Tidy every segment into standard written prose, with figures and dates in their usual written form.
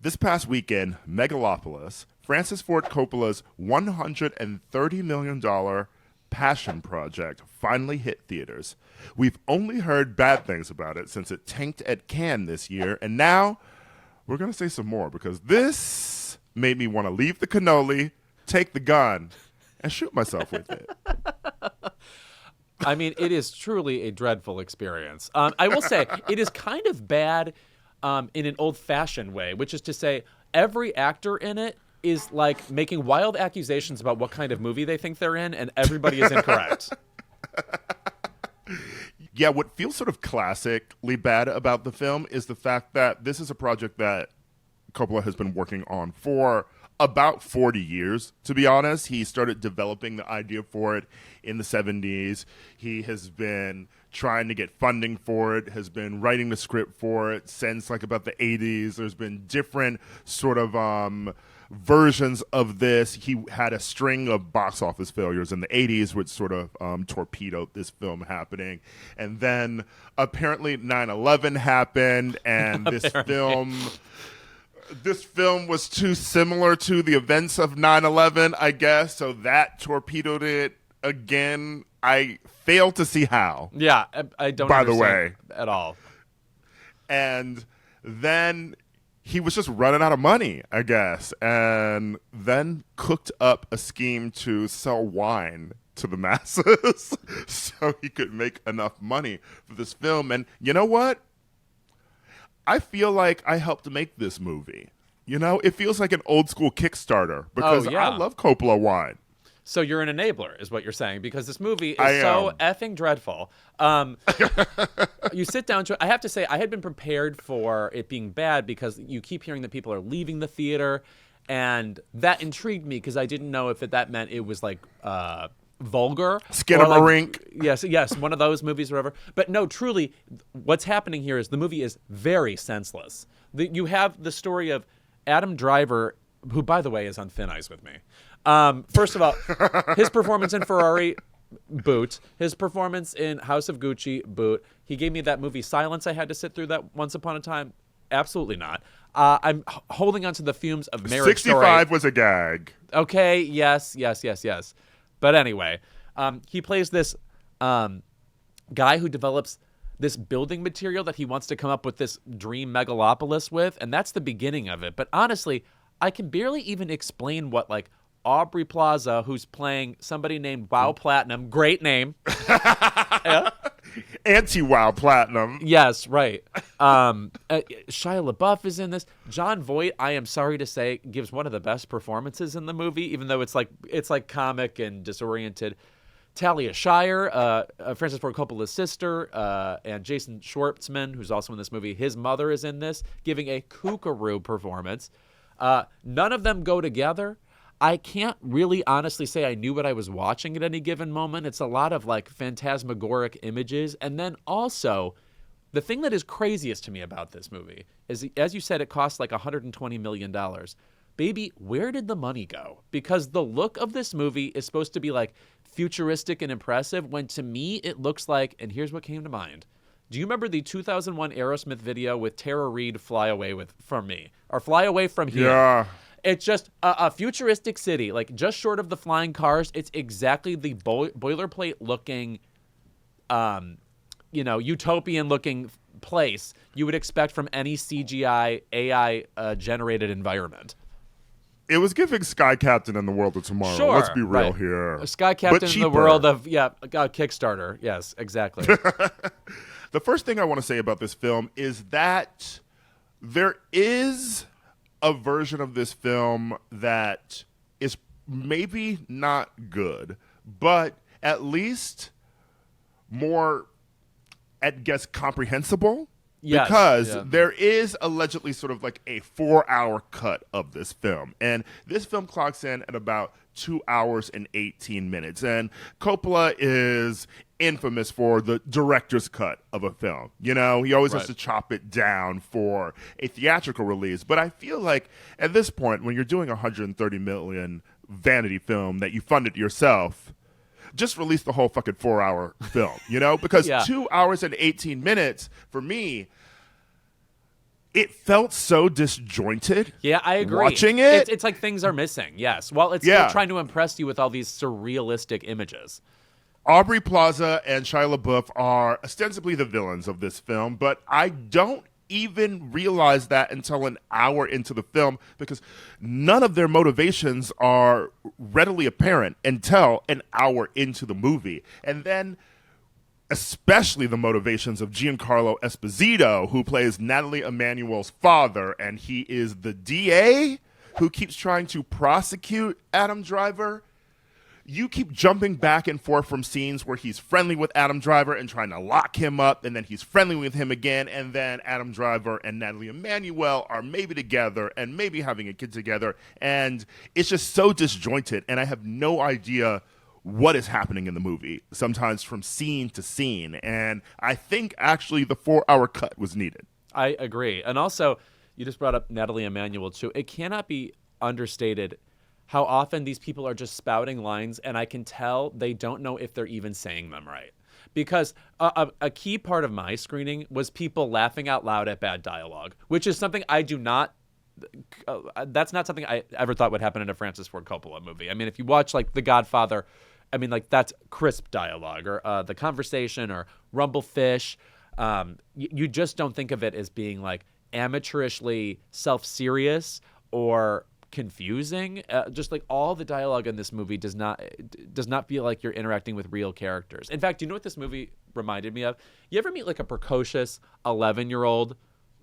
This past weekend, Megalopolis, Francis Ford Coppola's $130 million passion project, finally hit theaters. We've only heard bad things about it since it tanked at Cannes this year, and now we're going to say some more because this made me want to leave the cannoli, take the gun, and shoot myself with it. I mean, it is truly a dreadful experience. I will say it is kind of bad in an old-fashioned way, which is to say every actor in it is like making wild accusations about what kind of movie they think they're in, and everybody is incorrect. Yeah, what feels sort of classically bad about the film is the fact that this is a project that Coppola has been working on for about 40 years, to be honest. He started developing the idea for it in the 70s. He has been trying to get funding for it, has been writing the script for it since like about the 80s. There's been different sort of versions of this. He had a string of box office failures in the 80s, which sort of torpedoed this film happening. And then apparently 9/11 happened, and this film was too similar to the events of 9/11, I guess, so that torpedoed it again. I fail to see how. Yeah, I don't by the understand way at all. And then he was just running out of money, I guess, and then cooked up a scheme to sell wine to the masses so he could make enough money for this film. And you know what? I feel like I helped make this movie. You know, it feels like an old school Kickstarter because I love Coppola wine. So you're an enabler, is what you're saying, because this movie is so effing dreadful. You sit down to it. I have to say, I had been prepared for it being bad because you keep hearing that people are leaving the theater, and that intrigued me because I didn't know if that meant it was like vulgar. Skinamarink. Like, yes, one of those movies or whatever. But no, truly, what's happening here is the movie is very senseless. You have the story of Adam Driver, who, by the way, is on thin ice with me. First of all, his performance in Ferrari, boot. His performance in House of Gucci, boot. He gave me that movie Silence I had to sit through that once upon a time. Absolutely not. I'm holding on to the fumes of Marriage 65 Story. was a gag. Okay, yes. But anyway, he plays this guy who develops this building material that he wants to come up with this dream megalopolis with, and that's the beginning of it. But honestly, I can barely even explain what, like, Aubrey Plaza, who's playing somebody named Wow Platinum, great name. Yeah. Anti-Wow Platinum. Yes, right. Shia LaBeouf is in this. Jon Voight, I am sorry to say, gives one of the best performances in the movie, even though it's like comic and disoriented. Talia Shire, Francis Ford Coppola's sister, and Jason Schwartzman, who's also in this movie, his mother is in this, giving a kookaroo performance. None of them go together. I can't really honestly say I knew what I was watching at any given moment. It's a lot of like phantasmagoric images. And then also, the thing that is craziest to me about this movie is, as you said, it cost like $120 million. Baby, where did the money go? Because the look of this movie is supposed to be like futuristic and impressive, when to me it looks like, and here's what came to mind. Do you remember the 2001 Aerosmith video with Tara Reid, Fly Away from Me? Or Fly Away from Here? Yeah. It's just a futuristic city, like just short of the flying cars. It's exactly the boilerplate looking, utopian looking place you would expect from any CGI AI generated environment. It was giving Sky Captain in the World of Tomorrow. Sure, Let's be real here. Sky Captain in the world of, Kickstarter. Yes, exactly. The first thing I want to say about this film is that there is a version of this film that is maybe not good, but at least more, I guess, comprehensible. Yes, because there is allegedly sort of like a 4-hour cut of this film. And this film clocks in at about 2 hours and 18 minutes. And Coppola is infamous for the director's cut of a film. You know, he always has to chop it down for a theatrical release. But I feel like at this point, when you're doing a $130 million vanity film that you funded yourself, just release the whole fucking 4-hour film, you know? Because 2 hours and 18 minutes, for me, it felt so disjointed. Yeah, I agree. Watching it, it's like things are missing. Yes, well, it's Yeah. still trying to impress you with all these surrealistic images. Aubrey Plaza and Shia LaBeouf are ostensibly the villains of this film, but I don't even realize that until an hour into the film, because none of their motivations are readily apparent until an hour into the movie. And then especially the motivations of Giancarlo Esposito, who plays Natalie Emmanuel's father, and he is the DA who keeps trying to prosecute Adam Driver. You keep jumping back and forth from scenes where he's friendly with Adam Driver and trying to lock him up, and then he's friendly with him again, and then Adam Driver and Natalie Emmanuel are maybe together and maybe having a kid together, and it's just so disjointed, and I have no idea what is happening in the movie, sometimes from scene to scene, and I think actually the 4-hour cut was needed. I agree. And also, you just brought up Natalie Emmanuel, too. It cannot be understated how often these people are just spouting lines, and I can tell they don't know if they're even saying them right. Because a key part of my screening was people laughing out loud at bad dialogue, which is something I do not that's not something I ever thought would happen in a Francis Ford Coppola movie. I mean, if you watch, like, The Godfather, I mean, like, that's crisp dialogue, or The Conversation, or Rumblefish. You just don't think of it as being, like, amateurishly self-serious or confusing. Just like all the dialogue in this movie does not feel like you're interacting with real characters. In fact, do you know what this movie reminded me of? You ever meet like a precocious 11-year-old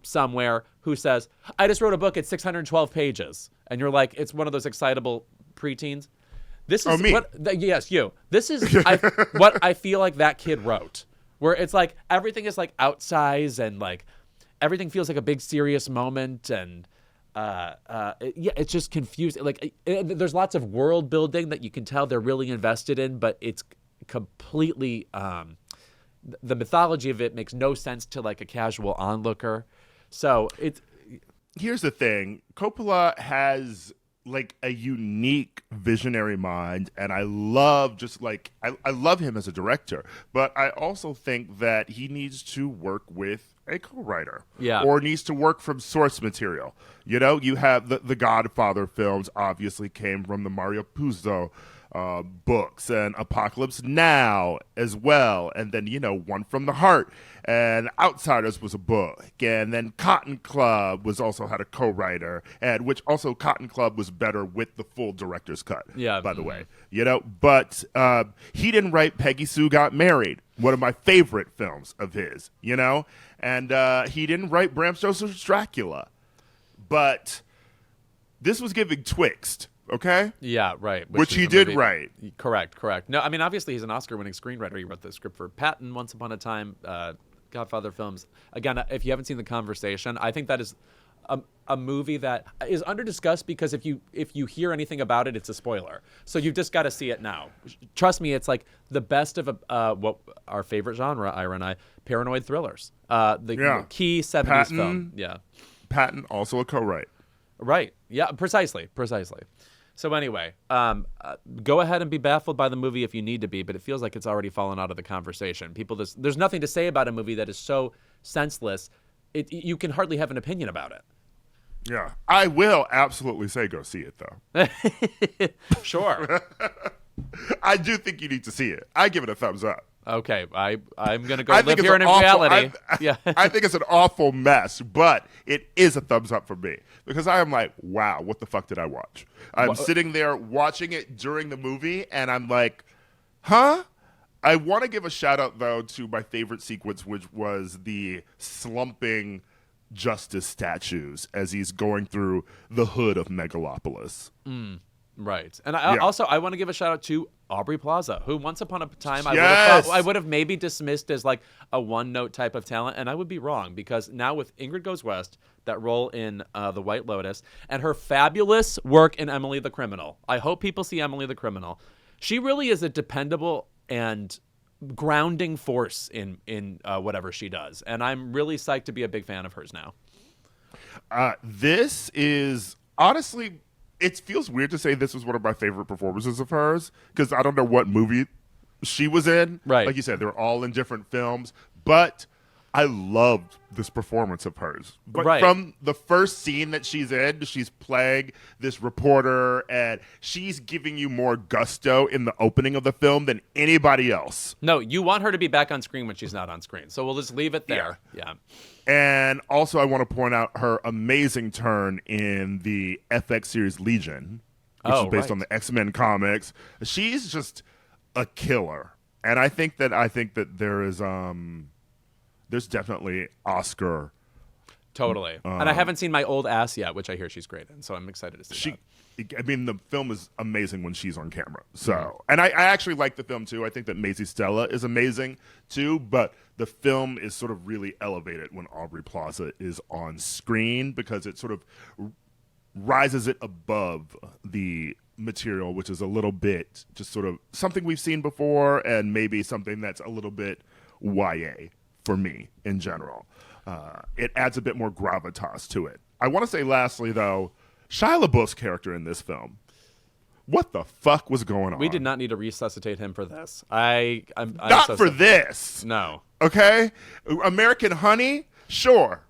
somewhere who says, I just wrote a book, it's 612 pages, and you're like, it's one of those excitable preteens? This is me. Yes, you. This is what I feel like that kid wrote, where it's like everything is like outsized and like everything feels like a big serious moment, and it's just confusing. Like there's lots of world building that you can tell they're really invested in, but it's completely the mythology of it makes no sense to like a casual onlooker. So Here's the thing. Coppola has like a unique visionary mind, and I love I love him as a director, but I also think that he needs to work with a co-writer, or needs to work from source material. You know, you have the Godfather films obviously came from the Mario Puzo books, and Apocalypse Now as well, and then, you know, One from the Heart, and Outsiders was a book, and then Cotton Club also had a co-writer, and which also Cotton Club was better with the full director's cut, by the way, you know, but he didn't write Peggy Sue Got Married, one of my favorite films of his, you know, and he didn't write Bram Stoker's Dracula, but this was giving Twixt. Okay? Yeah, right. Which he did write. Correct. No, I mean, obviously he's an Oscar-winning screenwriter. He wrote the script for Patton, Once Upon a Time, Godfather films. Again, if you haven't seen The Conversation, I think that is a movie that is under-discussed because if you hear anything about it, it's a spoiler. So you've just got to see it now. Trust me, it's like the best of what our favorite genre, Ira and I, paranoid thrillers. The key 70s Patton, film. Yeah. Patton, also a co-write. Right. Yeah, precisely. So anyway, go ahead and be baffled by the movie if you need to be, but it feels like it's already fallen out of the conversation. There's nothing to say about a movie that is so senseless, you can hardly have an opinion about it. Yeah, I will absolutely say go see it, though. Sure. I do think you need to see it. I give it a thumbs up. Okay, I'm going to go live here in reality. I think it's an awful mess, but it is a thumbs up for me because I am like, wow, what the fuck did I watch? I'm sitting there watching it during the movie, and I'm like, huh? I want to give a shout out, though, to my favorite sequence, which was the slumping Justice statues as he's going through the hood of Megalopolis. Right. And I want to give a shout out to Aubrey Plaza, who once upon a time I would have maybe dismissed as like a one-note type of talent, and I would be wrong because now with Ingrid Goes West, that role in The White Lotus, and her fabulous work in Emily the Criminal. I hope people see Emily the Criminal. She really is a dependable and grounding force in whatever she does, and I'm really psyched to be a big fan of hers now. This is honestly, it feels weird to say this was one of my favorite performances of hers because I don't know what movie she was in. Right. Like you said, they're all in different films, but I loved this performance of hers. But Right. from the first scene that she's in, she's playing this reporter, and she's giving you more gusto in the opening of the film than anybody else. No, you want her to be back on screen when she's not on screen. So we'll just leave it there. Yeah. And also, I want to point out her amazing turn in the FX series Legion, which is based on the X-Men comics. She's just a killer. And I think that there is there's definitely Oscar. Totally. And I haven't seen My Old Ass yet, which I hear she's great in, so I'm excited to see that. I mean, the film is amazing when she's on camera. So, and I actually like the film too. I think that Maisie Stella is amazing too, but the film is sort of really elevated when Aubrey Plaza is on screen because it sort of rises it above the material, which is a little bit just sort of something we've seen before and maybe something that's a little bit YA for me in general. It adds a bit more gravitas to it. I want to say lastly, though, Shia LaBeouf's character in this film, what the fuck was going on? We did not need to resuscitate him for this. I'm not so for sad. this. No. Okay? American Honey, sure.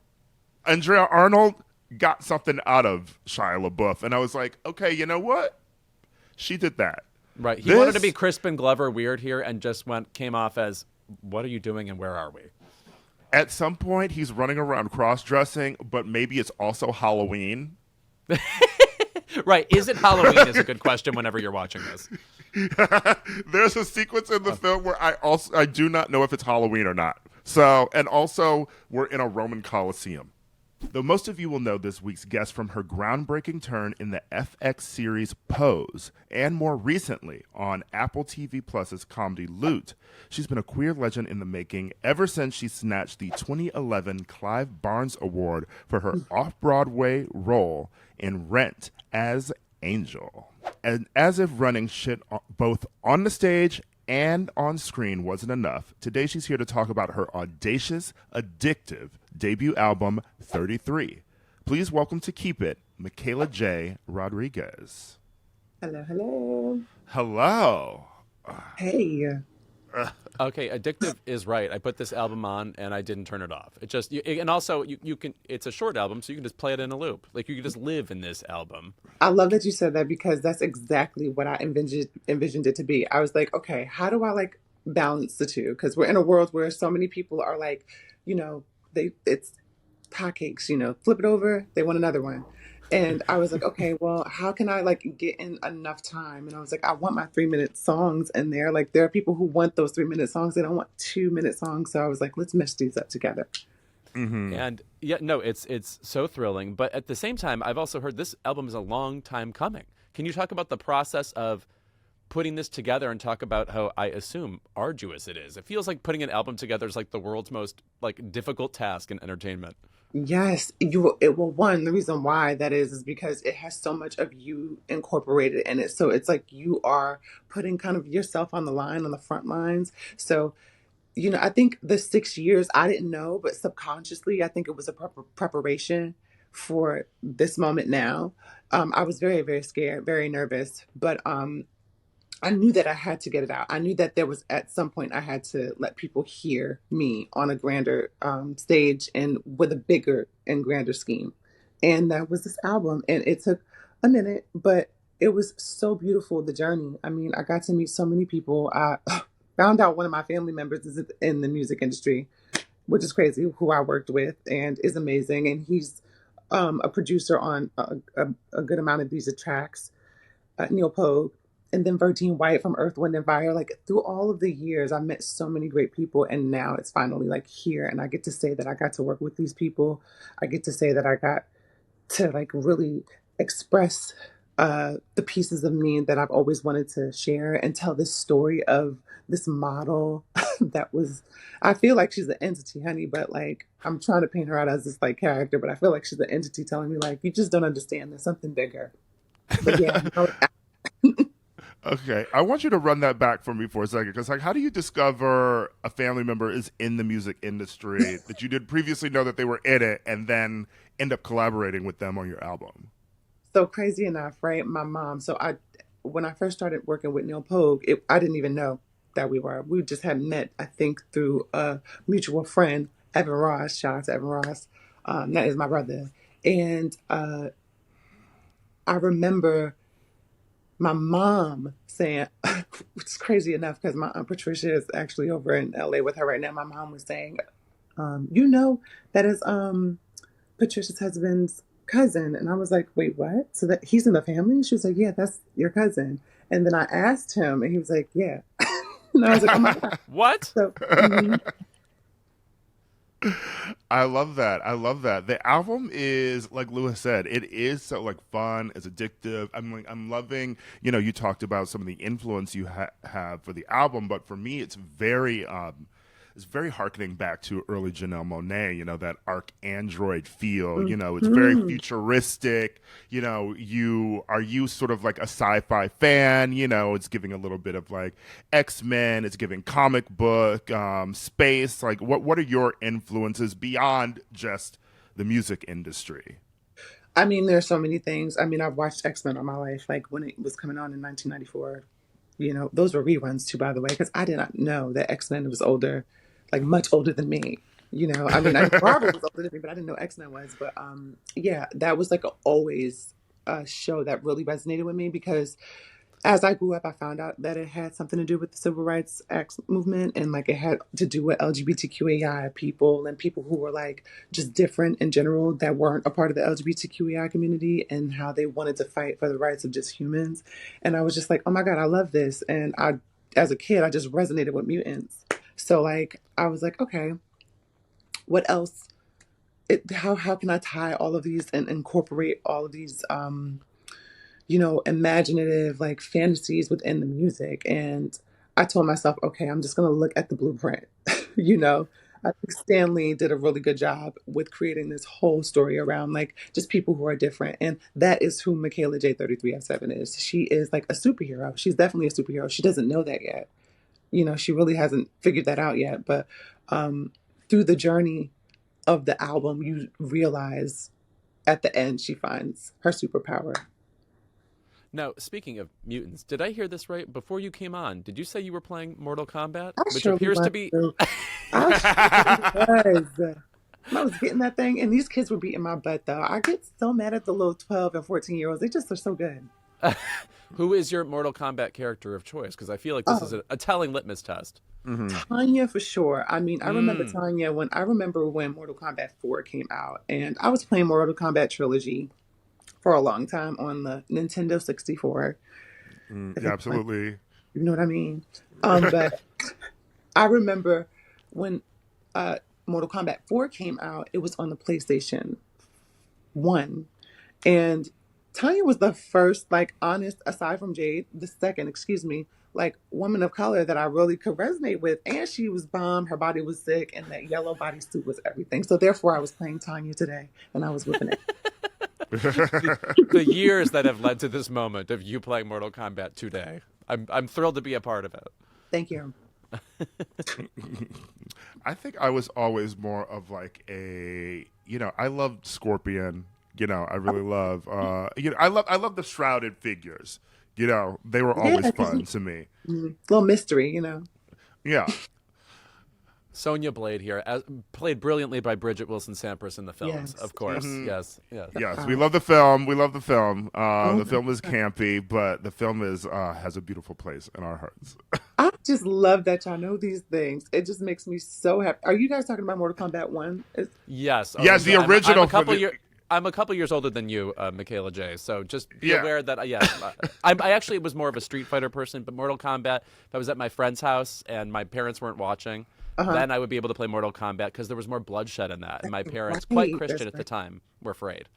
Andrea Arnold got something out of Shia LaBeouf, and I was like, okay, you know what? She did that. Right. He wanted to be Crispin Glover weird here and just came off as, what are you doing and where are we? At some point, he's running around cross-dressing, but maybe it's also Halloween. Right. Is it Halloween is a good question whenever you're watching this. There's a sequence in the film where I do not know if it's Halloween or not. So, and also, we're in a Roman Colosseum. Though most of you will know this week's guest from her groundbreaking turn in the FX series Pose, and more recently on Apple TV Plus's comedy Loot. She's been a queer legend in the making ever since she snatched the 2011 Clive Barnes Award for her off-Broadway role in Rent as Angel. And as if running shit both on the stage and on screen wasn't enough, today she's here to talk about her audacious, addictive debut album, 33. Please welcome to Keep It, Michaela Jaé Rodriguez. Hello, hello. Hello. Hey. Okay, addictive is right. I put this album on and I didn't turn it off. It just and also you can. It's a short album, so you can just play it in a loop. Like you can just live in this album. I love that you said that because that's exactly what I envisioned it to be. I was like, okay, how do I like balance the two? Because we're in a world where so many people are like, it's hotcakes. Flip it over, they want another one. And I was like, okay, well, how can I like get in enough time? And I was like, I want my 3-minute songs in there. Like there are people who want those 3-minute songs. They don't want 2-minute songs. So I was like, let's mesh these up together. Mm-hmm. And yeah, no, it's so thrilling. But at the same time, I've also heard this album is a long time coming. Can you talk about the process of putting this together and talk about how I assume arduous it is? It feels like putting an album together is like the world's most like difficult task in entertainment. Yes, the reason why that is because it has so much of you incorporated in it. So it's like you are putting kind of yourself on the line, on the front lines. So, I think the 6 years, I didn't know, but subconsciously, I think it was a preparation for this moment now. I was very, very scared, very nervous, but I knew that I had to get it out. I knew that there was at some point I had to let people hear me on a grander stage and with a bigger and grander scheme. And that was this album. And it took a minute, but it was so beautiful, the journey. I mean, I got to meet so many people. I found out one of my family members is in the music industry, which is crazy, who I worked with and is amazing. And he's a producer on a good amount of these tracks, Neil Pogue. And then Verdine White from Earth, Wind and Fire. Like through all of the years, I met so many great people. And now it's finally like here. And I get to say that I got to work with these people. I get to say that I got to like really express the pieces of me that I've always wanted to share and tell this story of this model that was, I feel like she's an entity, honey, but like I'm trying to paint her out as this like character, but I feel like she's an entity telling me like, you just don't understand. There's something bigger. But yeah. Okay, I want you to run that back for me for a second, because like, how do you discover a family member is in the music industry that you did previously know that they were in it, and then end up collaborating with them on your album? So crazy enough, right? My mom. So when I first started working with Neil Pogue, I didn't even know that we just had met, I think, through a mutual friend. Evan Ross. Shout out to Evan Ross. That is my brother. And I remember my mom saying, which is crazy enough because my Aunt Patricia is actually over in LA with her right now. My mom was saying, you know, that is Patricia's husband's cousin. And I was like, wait, what? So that he's in the family? She was like, yeah, that's your cousin. And then I asked him and he was like, yeah. And I was like, oh my God. What? So, I love that. I love that. The album is, like Lewis said, it is so like fun. It's addictive. I'm loving. You know, you talked about some of the influence you have for the album, but for me, it's very hearkening back to early Janelle Monáe, you know, that arc-android feel, you know, it's very futuristic, you know, are you sort of like a sci-fi fan, you know, it's giving a little bit of like X-Men, it's giving comic book, space, like what are your influences beyond just the music industry? I mean, there's so many things. I mean, I've watched X-Men all my life, like when it was coming on in 1994. You know, those were reruns too, by the way, because I did not know that X-Men was older, like much older than me. You know, I mean, I knew Marvel was older than me, but I didn't know X-Men was. But yeah, that was like always a show that really resonated with me because as I grew up, I found out that it had something to do with the civil rights acts movement and like it had to do with LGBTQAI people and people who were like just different in general that weren't a part of the LGBTQAI community and how they wanted to fight for the rights of just humans. And I was just like, oh my God, I love this. And as a kid, I just resonated with mutants. So like, I was like, okay, what else? How can I tie all of these and incorporate all of these, you know, imaginative like fantasies within the music. And I told myself, okay, I'm just going to look at the blueprint. You know, I think Stanley did a really good job with creating this whole story around like just people who are different. And that is who Michaela J 33F7 is. She is like a superhero. She's definitely a superhero. She doesn't know that yet. You know, she really hasn't figured that out yet. But through the journey of the album, you realize at the end she finds her superpower. Now, speaking of mutants, did I hear this right? Before you came on, did you say you were playing Mortal Kombat? I Which surely appears was. to be... I surely was. I was getting that thing, and these kids were beating my butt, though. I get so mad at the little 12 and 14-year-olds. They just are so good. Who is your Mortal Kombat character of choice? Because I feel like this is a telling litmus test. Tanya for sure. I mean, I remember Tanya when Mortal Kombat 4 came out, and I was playing Mortal Kombat Trilogy for a long time on the Nintendo 64. Yeah, absolutely. You know what I mean? But I remember when Mortal Kombat 4 came out, it was on the PlayStation 1. And Tanya was the first, like, honest, aside from Jade, the second, excuse me, like, woman of color that I really could resonate with. And she was bomb, her body was sick, and that yellow bodysuit was everything. So therefore, I was playing Tanya today, and I was whipping it. The years that have led to this moment of you playing Mortal Kombat today. I'm thrilled to be a part of it. Thank you. I think I was always more of like I loved Scorpion. You know, I really love. I love the shrouded figures. You know, they were always fun to me. Little mystery, you know. Yeah. Sonya Blade here, played brilliantly by Bridget Wilson-Sampras in the films, Yes. of course. Yes. Yes, we love the film. We love the film. The film is campy, but the film has a beautiful place in our hearts. I just love that y'all know these things. It just makes me so happy. Are you guys talking about Mortal Kombat 1? Yes. Yes, the original. I'm a couple years older than you, Michaela Jaé. So just be aware that, I actually was more of a Street Fighter person, but Mortal Kombat, if I was at my friend's house and my parents weren't watching, then I would be able to play Mortal Kombat because there was more bloodshed in that. And my parents, quite Christian at the time, were afraid.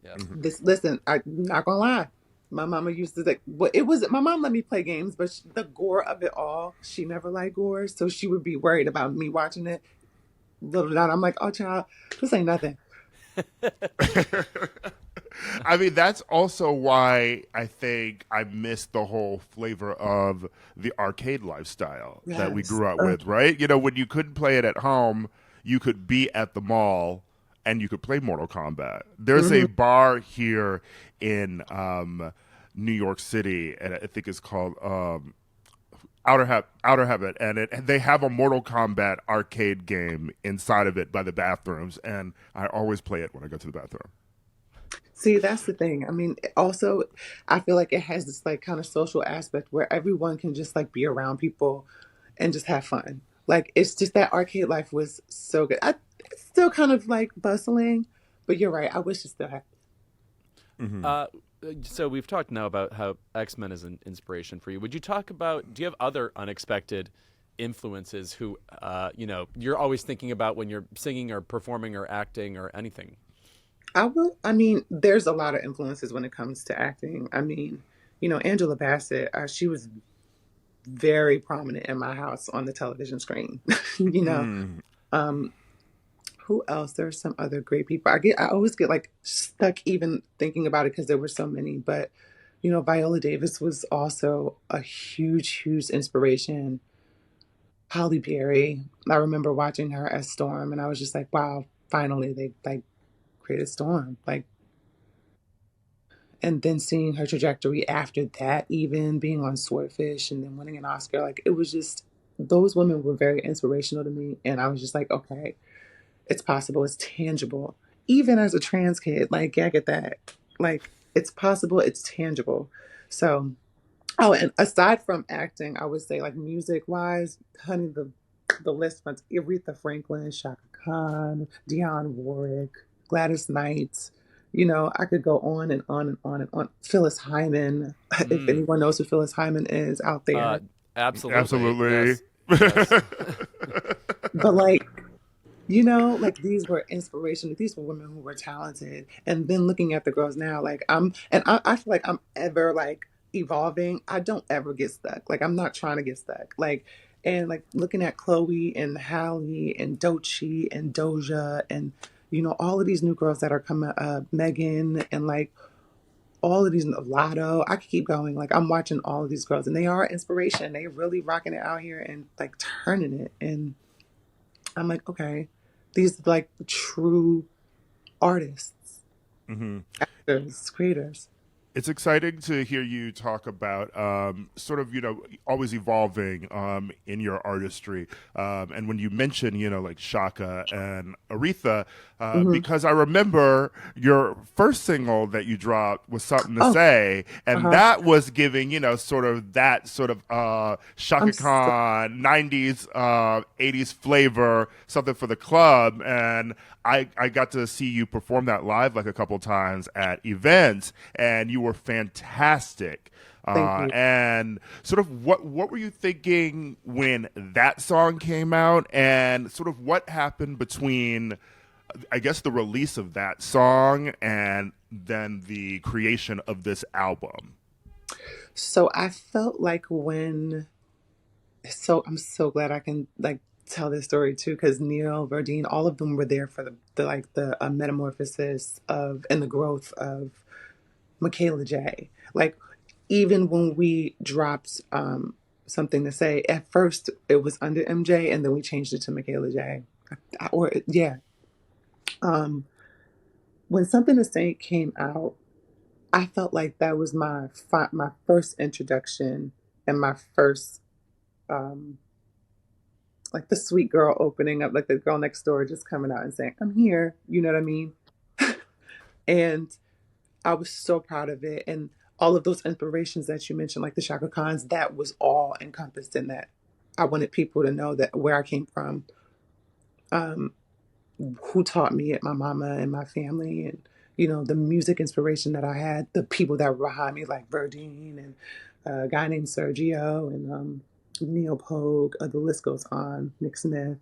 Yeah. Listen, I'm not going to lie. My mama used to think, my mom let me play games, but the gore of it all, she never liked gore. So she would be worried about me watching it. Little did I'm like, oh, child, this ain't nothing. I mean, that's also why I think I missed the whole flavor of the arcade lifestyle that we grew up with, right? You know, when you couldn't play it at home, you could be at the mall and you could play Mortal Kombat. There's a bar here in New York City, and I think it's called Outer Habit, and they have a Mortal Kombat arcade game inside of it by the bathrooms, and I always play it when I go to the bathroom. See, that's the thing. I mean, also, I feel like it has this like kind of social aspect where everyone can just like be around people and just have fun. Like it's just that arcade life was so good. It's still kind of like bustling, but you're right. I wish it still had. Uh, so we've talked now about how X-Men is an inspiration for you. Would you talk about? Do you have other unexpected influences who you're always thinking about when you're singing or performing or acting or anything? I will. I mean, there's a lot of influences when it comes to acting. I mean, Angela Bassett. She was very prominent in my house on the television screen. you know, Mm. um, who else? There's some other great people. I always get like stuck even thinking about it because there were so many. But Viola Davis was also a huge, huge inspiration. Holly Berry. I remember watching her as Storm, and I was just like, wow, finally they like created Storm. Like, and then seeing her trajectory after that, even being on Swordfish and then winning an Oscar, like it was just those women were very inspirational to me, and I was just like, okay, it's possible, it's tangible. Even as a trans kid, like yeah, I get that. Like it's possible, it's tangible. So, oh, and aside from acting, I would say like music wise, honey, the list runs Aretha Franklin, Shaka Khan, Dionne Warwick, Gladys Knight. I could go on and on and on and on. Phyllis Hyman, if Mm. anyone knows who Phyllis Hyman is out Uh, there. absolutely. Absolutely. Yes. Yes. But like these were inspirational. These were women who were talented. And then looking at the girls now, like I feel like I'm ever like evolving. I don't ever get stuck. Like I'm not trying to get stuck. Like and like looking at Chloe and Halle and Doechii and Doja and all of these new girls that are coming, Megan and like all of these Lotto. I could keep going. Like I'm watching all of these girls and they are inspiration. They really rocking it out here and like turning it. And I'm like, okay, these are like true artists, Hmm. actors, creators. It's exciting to hear you talk about sort of, always evolving in your artistry. And when you mention, like Shaka and Aretha, Hmm. because I remember your first single that you dropped was Something to Oh, Say. And uh-huh. that was giving, sort of that sort of I'm Shaka so Khan, 90s, 80s flavor, something for the club. And I got to see you perform that live like a couple times at events, and you were fantastic. thank you. And sort of what were you thinking when that song came out, and sort of what happened between, I guess, the release of that song and then the creation of this album? So I felt like I'm so glad I can like tell this story too because Neil, Verdine, all of them were there for the metamorphosis of and the growth of Michaela Jaé. Like even when we dropped something to say, at first it was under MJ and then we changed it to Michaela Jaé. Or yeah. Um when something to say came out, I felt like that was my first introduction and my first um like the sweet girl opening up, like the girl next door just coming out and saying, I'm here. You know what I mean? And I was so proud of it. And all of those inspirations that you mentioned, like the Shaka Khans, that was all encompassed in that. I wanted people to know that where I came from, um, who taught me, my mama and my family, and the music inspiration that I had, the people that were behind me, like Verdine and a guy named Sergio and Neil Pogue. The list goes on. Nick Smith.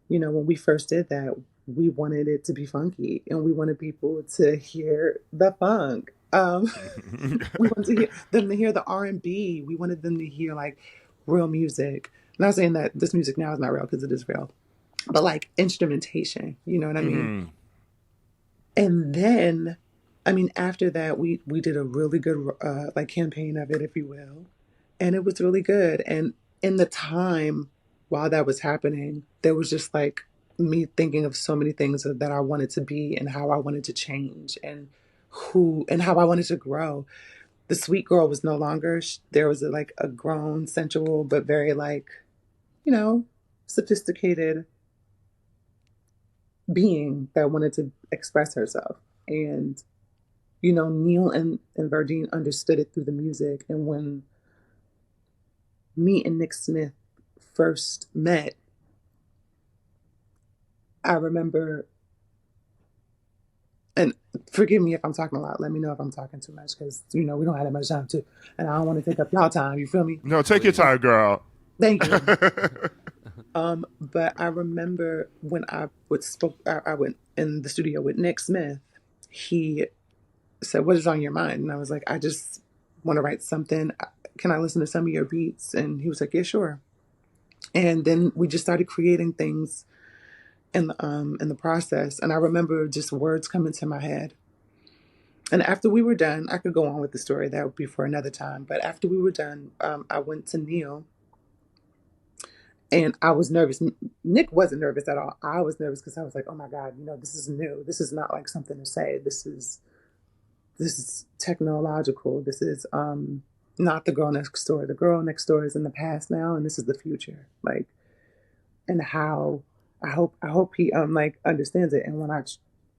When we first did that, we wanted it to be funky and we wanted people to hear the funk. We wanted them to hear the R&B. We wanted them to hear like real music. I'm not saying that this music now is not real because it is real, but like instrumentation, you know what I mean? Hmm. And then, I mean, after that, we did a really good like campaign of it, if you will, and it was really good. And in the time while that was happening, there was just like me thinking of so many things that I wanted to be and how I wanted to change and how I wanted to grow. the sweet girl was no longer. There was like a grown, sensual, but very like, you know, sophisticated being that wanted to express herself. And, you know, Neil and Verdine understood it through the music. And when me and Nick Smith first met, I remember, and forgive me if I'm talking a lot. Let me know if I'm talking too much because, you know, we don't have that much time to, and I don't want to take up y'all time. You feel me? No, take your time, girl. Thank you. But I remember when I went in the studio with Nick Smith, he said, "What is on your mind?" And I was like, "I just want to write something. Can I listen to some of your beats?" And he was like, "Yeah, sure." And then we just started creating things in the process. And I remember just words coming to my head. And after we were done, I could go on with the story. That would be for another time. But after we were done, I went to Neil. And I was nervous. Nick wasn't nervous at all. I was nervous because I was like, "Oh my God, you know, this is new. This is not like something to say. This is technological. This is not the girl next door. The girl next door is in the past now, and this is the future." Like, and how I hope he like understands it. And when I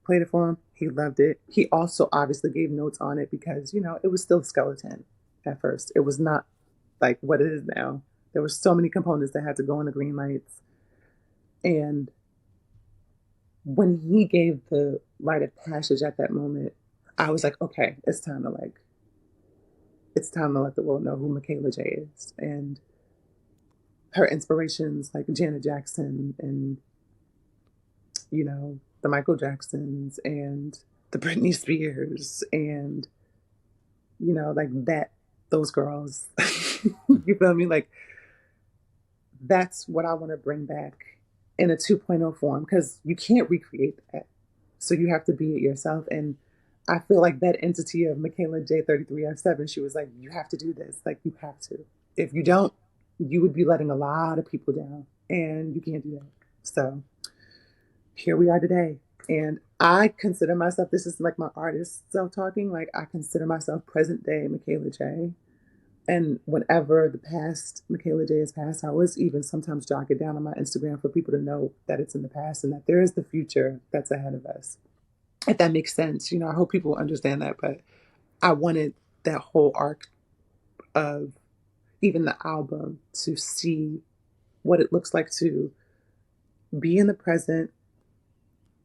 played it for him, he loved it. He also obviously gave notes on it because, you know, it was still a skeleton at first. It was not like what it is now. There were so many components that had to go in the green lights. And when he gave the rite of passage at that moment, I was like, okay, it's time to let the world know who Michaela Jaé is. And her inspirations like Janet Jackson and, you know, the Michael Jacksons and the Britney Spears and, you know, like that, those girls, you feel me? Like, that's what I want to bring back in a 2.0 form because you can't recreate that. So you have to be it yourself. And I feel like that entity of Michaela J33F7, she was like, "You have to do this. Like, you have to. If you don't, you would be letting a lot of people down. And you can't do that." So here we are today. And I consider myself, this is like my artist self-talking, like I consider myself present day Michaela Jaé. And whenever the past Michaela Jaé has passed, I always even sometimes jot it down on my Instagram for people to know that it's in the past and that there is the future that's ahead of us. If that makes sense, you know, I hope people understand that. But I wanted that whole arc of even the album to see what it looks like to be in the present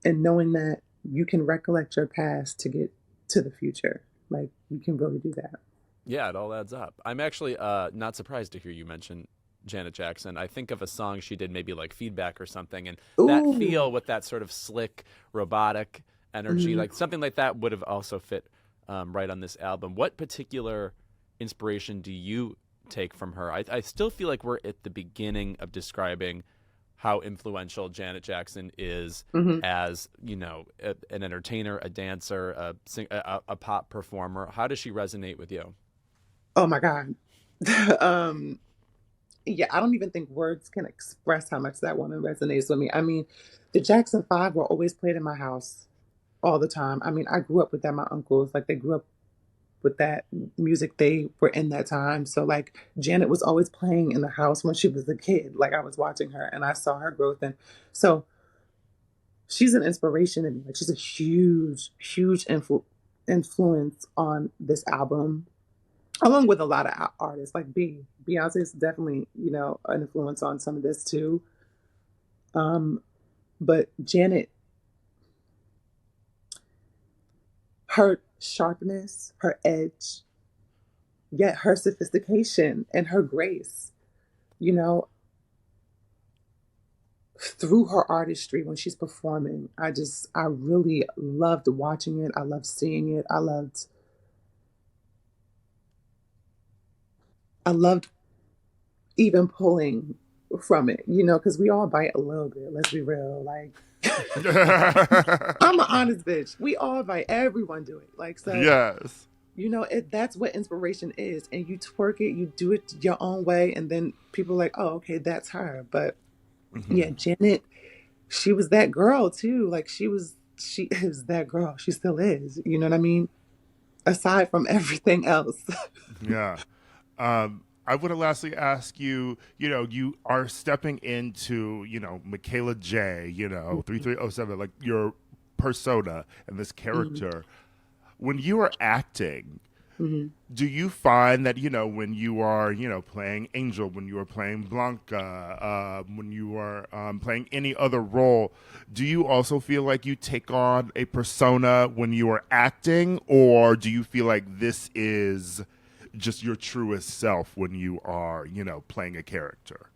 and knowing that you can recollect your past to get to the future. Like, you can really do that. Yeah, it all adds up. I'm actually not surprised to hear you mention Janet Jackson. I think of a song she did, maybe like Feedback or something, and that Ooh. feel with that sort of slick, robotic energy, like something like that would have also fit right on this album. What particular inspiration do you take from her? I still feel like we're at the beginning of describing how influential Janet Jackson is as, you know, an entertainer, a dancer, a pop performer. How does she resonate with you? Oh my God. Yeah, I don't even think words can express how much that woman resonates with me. I mean, the Jackson 5 were always played in my house all the time. I mean, I grew up with that. My uncles, like, they grew up with that music. They were in that time. So, like, Janet was always playing in the house when she was a kid. Like, I was watching her and I saw her growth. And so she's an inspiration to me. Like, she's a huge, huge influence on this album, along with a lot of artists like Beyonce is definitely, you know, an influence on some of this too. But Janet, her sharpness, her edge, yet her sophistication and her grace, you know, through her artistry when she's performing, I really loved watching it. I loved seeing it. I loved even pulling from it, you know, because we all bite a little bit. Let's be real. Like, I'm an honest bitch. We all bite. Everyone do it. Like, so, Yes. you know, that's what inspiration is. And you twerk it, you do it your own way. And then people are like, "Oh, okay, that's her." But yeah, Janet, she was that girl too. Like, she is that girl. She still is. You know what I mean? aside from everything else. Yeah. I would lastly ask you, you are stepping into, Michaela J, 3307, like your persona and this Mhm. character. When you are acting, Mhm. do you find that, when you are, playing Angel, when you are playing Blanca, when you are playing any other role, do you also feel like you take on a persona when you are acting, or do you feel like this is just your truest self when you are, playing a character?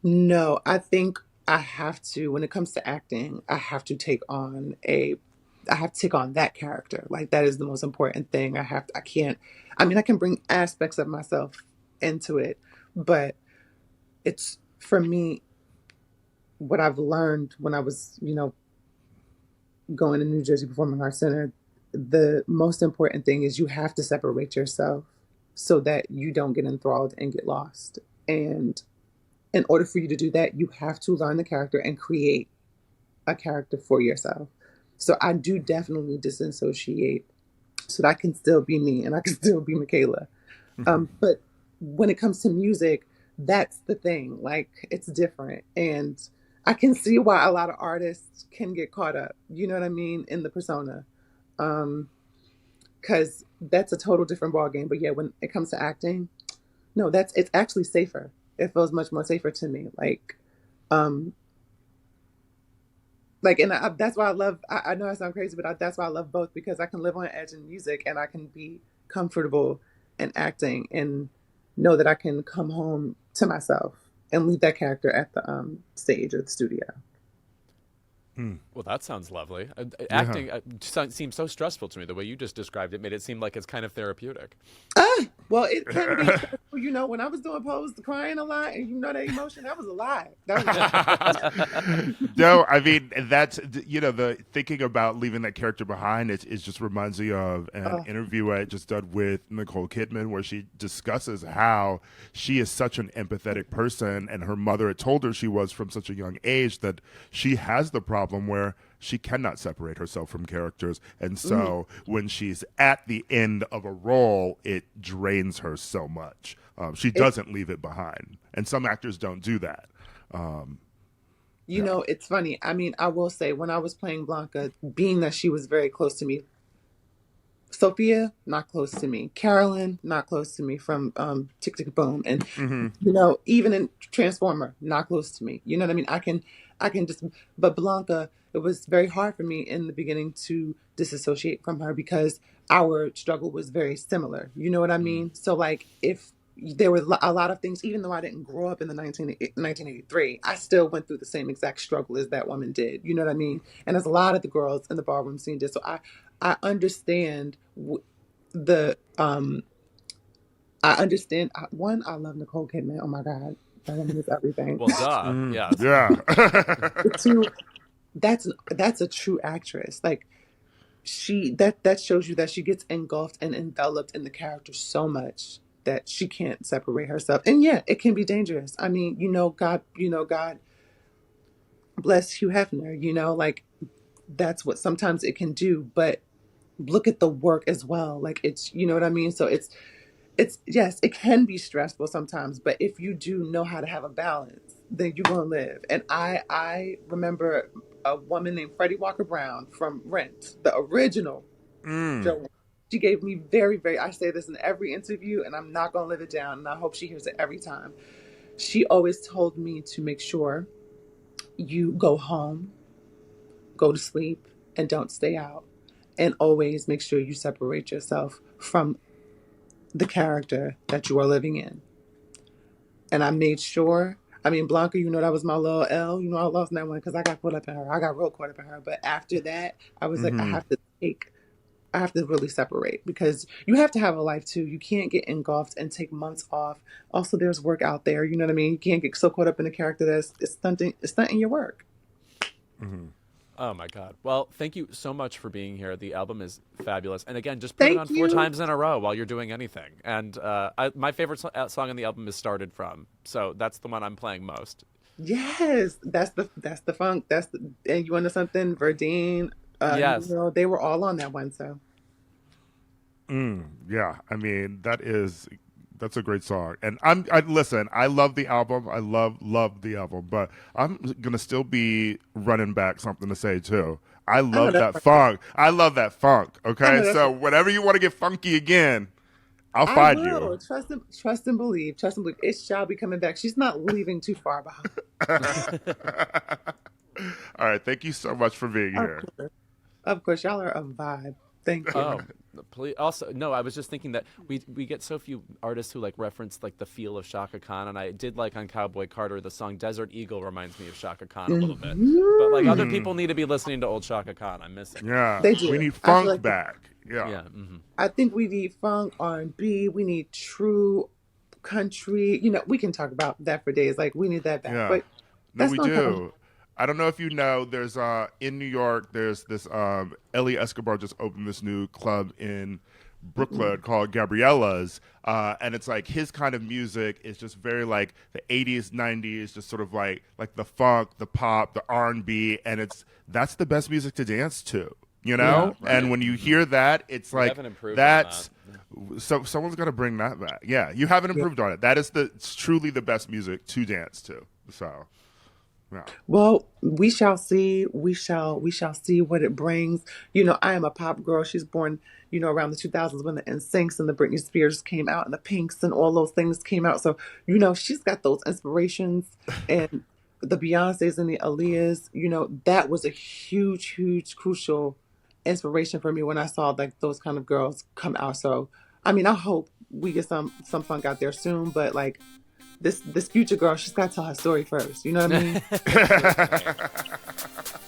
No, I think I have to, when it comes to acting, I have to take on that character. Like that is the most important thing. I can't, I mean, I can bring aspects of myself into it, but it's for me, what I've learned when I was, going to New Jersey Performing Arts Center, the most important thing is you have to separate yourself so that you don't get enthralled and get lost. And in order for you to do that, you have to learn the character and create a character for yourself. So I do definitely disassociate so that I can still be me and I can still be Michaela. But when it comes to music, that's the thing. Like it's different. And I can see why a lot of artists can get caught up, you know what I mean, in the persona. Um, because that's a total different ballgame. But yeah, when it comes to acting, no, it's actually safer. It feels much more safer to me. Um, and that's why I love. I know I sound crazy, but that's why I love both because I can live on edge in music and I can be comfortable in acting and know that I can come home to myself and leave that character at the stage or the studio. Well, that sounds lovely. Yeah. Acting seems so stressful to me. The way you just described it made it seem like it's kind of therapeutic. Well, it can be stressful. When I was doing Pose, crying a lot, and that emotion, that was a lot. That was No, I mean that's the thinking about leaving that character behind. It just reminds me of an uh, interview I just done with Nicole Kidman, where she discusses how she is such an empathetic person, and her mother had told her she was from such a young age that she has the problem where she cannot separate herself from characters, and mhm. so when she's at the end of a role, it drains her so much. She It, doesn't leave it behind, and some actors don't do that. Um, yeah. it's funny. I mean, I will say when I was playing Blanca, being that she was very close to me, Sophia, not close to me. Carolyn, not close to me from Tick Tick Boom. And Hmm. even in Transformer, not close to me. You know what I mean? I can just but Blanca, it was very hard for me in the beginning to disassociate from her because our struggle was very similar. You know what I mean? So like if there were a lot of things, even though I didn't grow up in the 1983, I still went through the same exact struggle as that woman did. You know what I mean? And as a lot of the girls in the ballroom scene did. So I understand the I understand. One, I love Nicole Kidman. Oh my God, that woman is everything. Well, duh. Yes. Yeah. Two, that's a true actress. Like that shows you that she gets engulfed and enveloped in the character so much that she can't separate herself. And yeah, it can be dangerous. I mean, God bless Hugh Hefner. Like that's what sometimes it can do. But look at the work as well. Like you know what I mean. So it's yes, it can be stressful sometimes, but if you do know how to have a balance, then you're gonna live. And I remember a woman named Freddie Walker Brown from Rent, the original Mm. Joanne. She gave me very, very, I say this in every interview and I'm not gonna live it down and I hope she hears it every time. She always told me to make sure you go home, go to sleep, and don't stay out. And always make sure you separate yourself from the character that you are living in. And I made sure. I mean, Blanca, that was my little L. I lost that one because I got caught up in her. I got real caught up in her. But after that, I was like, Hmm. I have to really separate because you have to have a life too. You can't get engulfed and take months off. Also, there's work out there. You know what I mean? You can't get so caught up in a character that's it's stunting your work. Hmm. Oh my God. Well, thank you so much for being here. The album is fabulous, and again, just put it on Thank four you. times in a row while you're doing anything. And my favorite song on the album is "Started From," so that's the one I'm playing most. Yes, that's the funk. And you want to something, Verdine. Yes. They were all on that one. So Yeah, I mean that's a great song, and I listen. I love the album. I love the album, but I'm gonna still be running back something to say too. I I know love that's that right. funk. I love that funk. I Okay, know that's so right. whenever you want to get funky again, I'll I find you. will trust and believe. Trust and believe. It shall be coming back. She's not leaving too far behind. All right, thank you so much for being Of here. course, of course, y'all are a vibe. Thank you. Oh, please. Also, no, I was just thinking that we get so few artists who like reference like the feel of Shaka Khan, and I did like on Cowboy Carter the song "Desert Eagle" reminds me of Shaka Khan a little bit. But like other Mhm. people need to be listening to old Shaka Khan. I'm missing. Yeah, They we do. need I feel funk like back. Yeah. Yeah. I think we need funk, R&B. We need true country. You know, we can talk about that for days. Like we need that back, Yeah. but No, that's we not coming. do. I don't know if you know, there's in New York, there's this Ellie Escobar just opened this new club in Brooklyn called Gabriella's. And it's like his kind of music is just very like the 80s, 90s, just sort of like the funk, the pop, the R&B, and that's the best music to dance to. You Yeah. know, Right. and when you hear that, it's We like haven't improved on that's that. someone's got to bring that back. Yeah, you haven't Yeah. improved on it. That is it's truly the best music to dance to. So, yeah. Well, we shall see. We shall see what it brings. You know, I am a pop girl. She's born, you know, around the 2000s when the NSYNCs and the Britney Spears came out and the Pinks and all those things came out. So, you know, she's got those inspirations and the Beyoncés and the Aaliyahs. You know, that was a huge, crucial inspiration for me when I saw like those kind of girls come out. So, I mean, I hope we get some funk out there soon. But like this future girl, she's got to tell her story first. You know what I mean? Absolutely.